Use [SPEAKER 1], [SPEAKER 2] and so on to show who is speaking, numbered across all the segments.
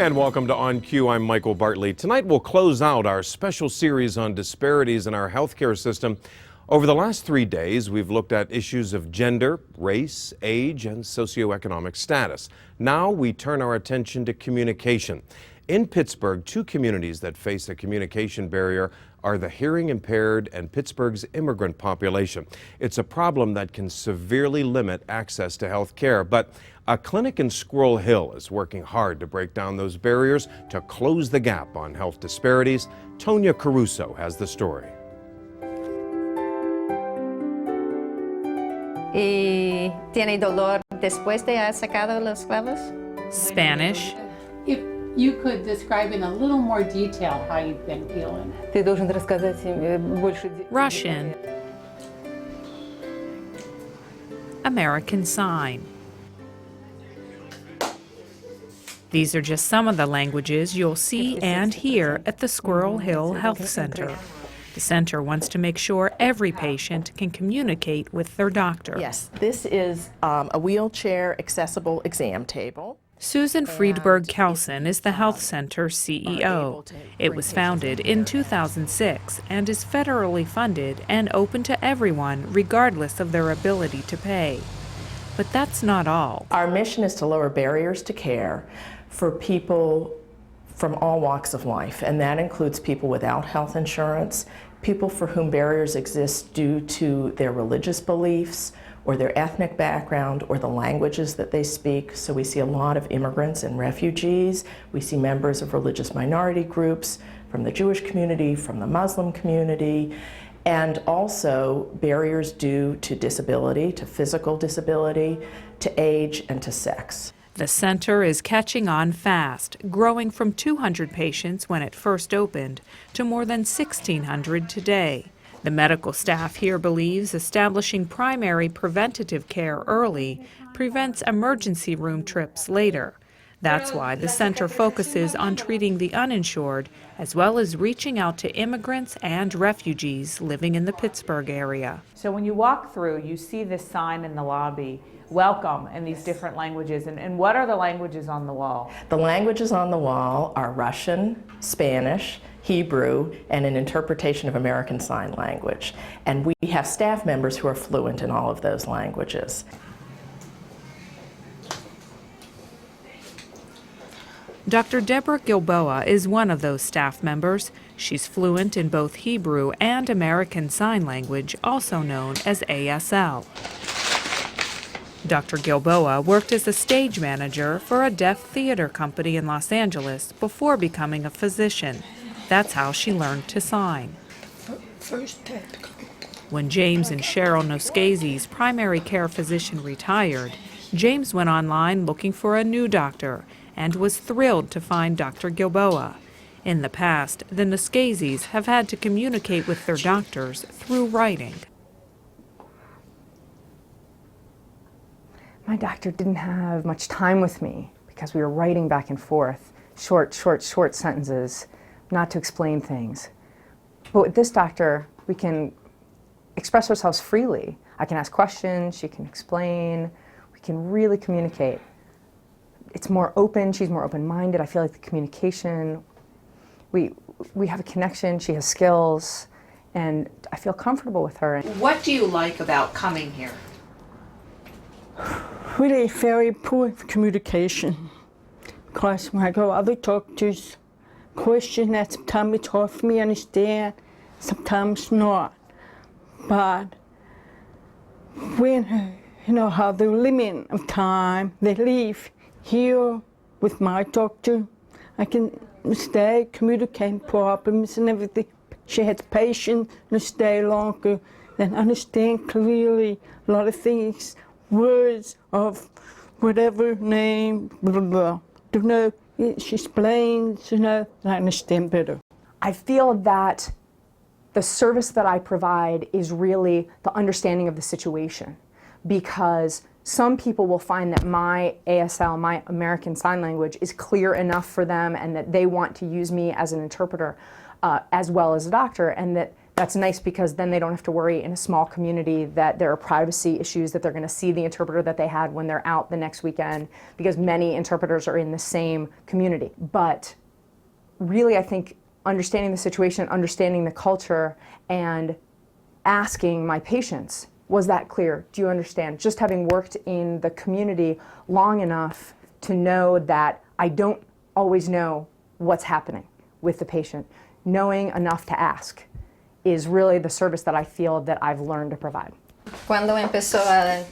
[SPEAKER 1] And welcome to On Cue. I'm Michael Bartley. Tonight we'll close out our special series on disparities in our healthcare system. Over the last 3 days, we've looked at issues of gender, race, age, and socioeconomic status. Now we turn our attention to communication. In Pittsburgh, 2 communities that face a communication barrier are the hearing impaired and Pittsburgh's immigrant population. It's a problem that can severely limit access to health care, but a clinic in Squirrel Hill is working hard to break down those barriers to close the gap on health disparities. Tonya Caruso has the story.
[SPEAKER 2] ¿Y tiene dolor después de haber sacado los clavos?
[SPEAKER 3] Spanish.
[SPEAKER 4] If you could describe in a little more detail how you've been feeling.
[SPEAKER 5] Ты должен рассказать больше.
[SPEAKER 3] Russian. American Sign. These are just some of the languages you'll see and hear at the Squirrel Hill Health Center. The center wants to make sure every patient can communicate with their doctor.
[SPEAKER 6] Yes, this is a wheelchair accessible exam table.
[SPEAKER 3] Susan Friedberg Kelson is the health center CEO. It was founded in 2006 and is federally funded and open to everyone regardless of their ability to pay. But that's not all.
[SPEAKER 6] Our mission is to lower barriers to care for people from all walks of life, and that includes people without health insurance, people for whom barriers exist due to their religious beliefs or their ethnic background or the languages that they speak. So we see a lot of immigrants and refugees. We see members of religious minority groups from the Jewish community, from the Muslim community, and also barriers due to disability, to physical disability, to age, and to sex.
[SPEAKER 3] The center is catching on fast, growing from 200 patients when it first opened to more than 1,600 today. The medical staff here believes establishing primary preventative care early prevents emergency room trips later. That's why the center focuses on treating the uninsured as well as reaching out to immigrants and refugees living in the Pittsburgh area.
[SPEAKER 7] So when you walk through, you see this sign in the lobby, welcome, in these different languages. And what are the languages on the wall?
[SPEAKER 6] The languages on the wall are Russian, Spanish, Hebrew, and an interpretation of American Sign Language. And we have staff members who are fluent in all of those languages.
[SPEAKER 3] Dr. Deborah Gilboa is one of those staff members. She's fluent in both Hebrew and American Sign Language, also known as ASL. Dr. Gilboa worked as a stage manager for a deaf theater company in Los Angeles before becoming a physician. That's how she learned to sign. When James and Cheryl Noscazi's primary care physician retired, James went online looking for a new doctor and was thrilled to find Dr. Gilboa. In the past, the Noscazis have had to communicate with their doctors through writing.
[SPEAKER 8] My doctor didn't have much time with me because we were writing back and forth, short sentences, not to explain things. But with this doctor, we can express ourselves freely. I can ask questions, she can explain, we can really communicate. It's more open, she's more open-minded. I feel like the communication, we have a connection, she has skills, and I feel comfortable with her.
[SPEAKER 2] What do you like about coming here?
[SPEAKER 9] Really very poor communication, because when I go to other doctors, question that sometimes it's hard for me to understand, sometimes not. But when, how the limit of time they leave here with my doctor, I can stay, communicate problems and everything. She has patience to stay longer and understand clearly a lot of things, words of whatever name, blah, blah, blah. She explains, I understand better.
[SPEAKER 8] I feel that the service that I provide is really the understanding of the situation, because some people will find that my ASL, my American Sign Language, is clear enough for them and that they want to use me as an interpreter as well as a doctor, and that That's nice because then they don't have to worry in a small community that there are privacy issues, that they're going to see the interpreter that they had when they're out the next weekend, because many interpreters are in the same community. But really, I think understanding the situation, understanding the culture, and asking my patients, was that clear? Do you understand? Just having worked in the community long enough to know that I don't always know what's happening with the patient. Knowing enough to ask is really the service that I feel that I've learned to provide.
[SPEAKER 2] ¿Cuándo empezó a...?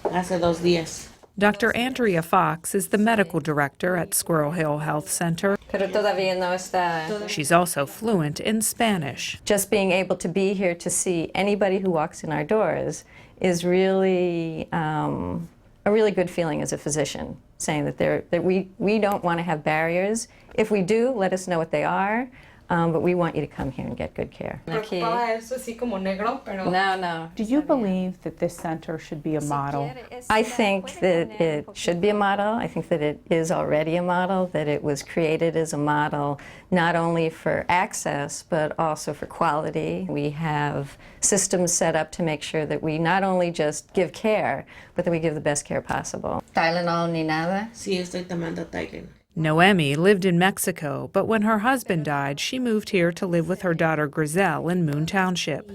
[SPEAKER 10] Hace 2 días.
[SPEAKER 3] Dr. Andrea Fox is the medical director at Squirrel Hill Health Center.
[SPEAKER 2] Pero todavía no está.
[SPEAKER 3] She's also fluent in Spanish.
[SPEAKER 2] Just being able to be here to see anybody who walks in our doors is really a really good feeling as a physician, saying that we don't want to have barriers. If we do, let us know what they are. But we want you to come here and get good care. No.
[SPEAKER 7] Do you believe that this center should be a model?
[SPEAKER 2] I think that it should be a model. I think that it is already a model, that it was created as a model not only for access, but also for quality. We have systems set up to make sure that we not only just give care, but that we give the best care possible. Tylenol ni nada?
[SPEAKER 10] Sí, estoy tomando Tylenol.
[SPEAKER 3] Noemi lived in Mexico, but when her husband died, she moved here to live with her daughter Griselle in Moon Township.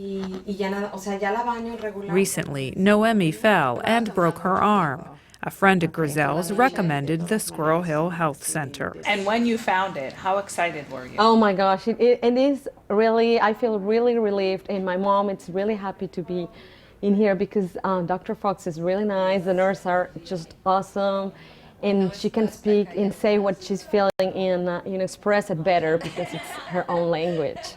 [SPEAKER 3] Recently, Noemi fell and broke her arm. A friend of Griselle's recommended the Squirrel Hill Health Center.
[SPEAKER 7] And when you found it, how excited were you?
[SPEAKER 11] Oh my gosh, it is really, I feel really relieved, and my mom is really happy to be in here because Dr. Fox is really nice, the nurses are just awesome. And she can speak and say what she's feeling and express it better because it's her own language,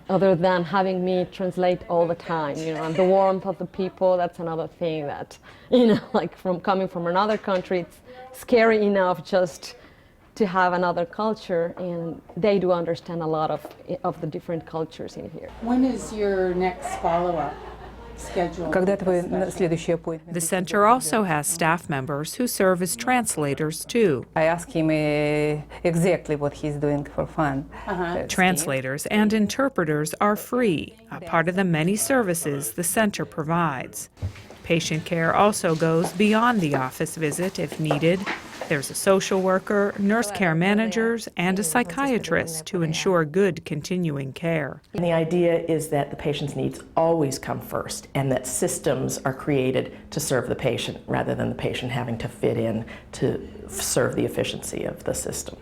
[SPEAKER 11] other than having me translate all the time. And the warmth of the people, that's another thing that, like coming from another country, it's scary enough just to have another culture, and they do understand a lot of the different cultures in here.
[SPEAKER 4] When is your next follow-up schedule?
[SPEAKER 3] The center also has staff members who serve as translators, too.
[SPEAKER 5] I ask him exactly what he's doing for fun.
[SPEAKER 3] Translators and interpreters are free, a part of the many services the center provides. Patient care also goes beyond the office visit if needed. There's a social worker, nurse care managers, and a psychiatrist to ensure good continuing care.
[SPEAKER 6] And the idea is that the patient's needs always come first, and that systems are created to serve the patient rather than the patient having to fit in to serve the efficiency of the system.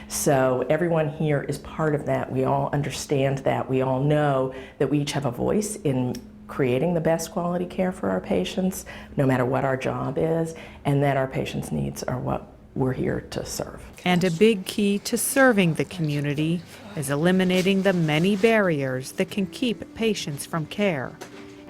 [SPEAKER 6] So everyone here is part of that. We all understand that. We all know that we each have a voice in creating the best quality care for our patients, no matter what our job is, and that our patients' needs are what we're here to serve.
[SPEAKER 3] And a big key to serving the community is eliminating the many barriers that can keep patients from care.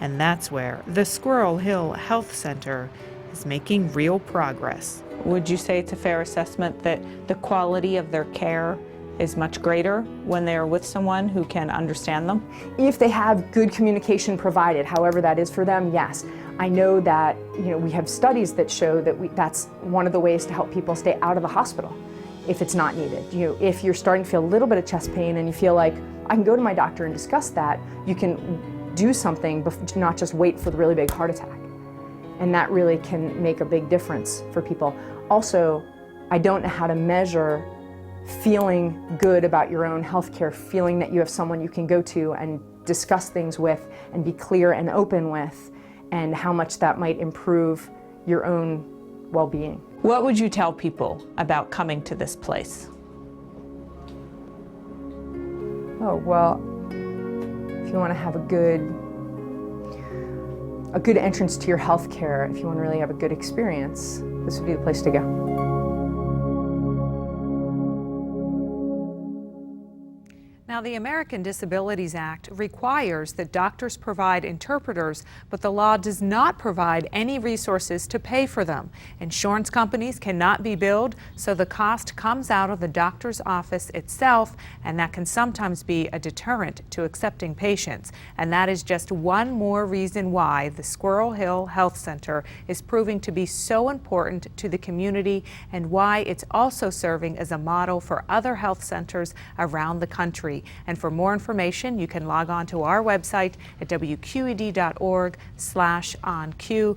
[SPEAKER 3] And that's where the Squirrel Hill Health Center is making real progress.
[SPEAKER 7] Would you say it's a fair assessment that the quality of their care is much greater when they're with someone who can understand them?
[SPEAKER 8] If they have good communication provided, however that is for them, yes. I know that we have studies that show that that's one of the ways to help people stay out of the hospital if it's not needed. If you're starting to feel a little bit of chest pain and you feel like, I can go to my doctor and discuss that, you can do something, not just wait for the really big heart attack. And that really can make a big difference for people. Also, I don't know how to measure feeling good about your own healthcare, feeling that you have someone you can go to and discuss things with and be clear and open with, and how much that might improve your own well-being.
[SPEAKER 7] What would you tell people about coming to this place?
[SPEAKER 8] Oh, well, if you want to have a good entrance to your healthcare, if you want to really have a good experience, this would be the place to go.
[SPEAKER 3] Now, the American Disabilities Act requires that doctors provide interpreters, but the law does not provide any resources to pay for them. Insurance companies cannot be billed, so the cost comes out of the doctor's office itself, and that can sometimes be a deterrent to accepting patients. And that is just one more reason why the Squirrel Hill Health Center is proving to be so important to the community, and why it's also serving as a model for other health centers around the country. And for more information, you can log on to our website at wqed.org/OnQ.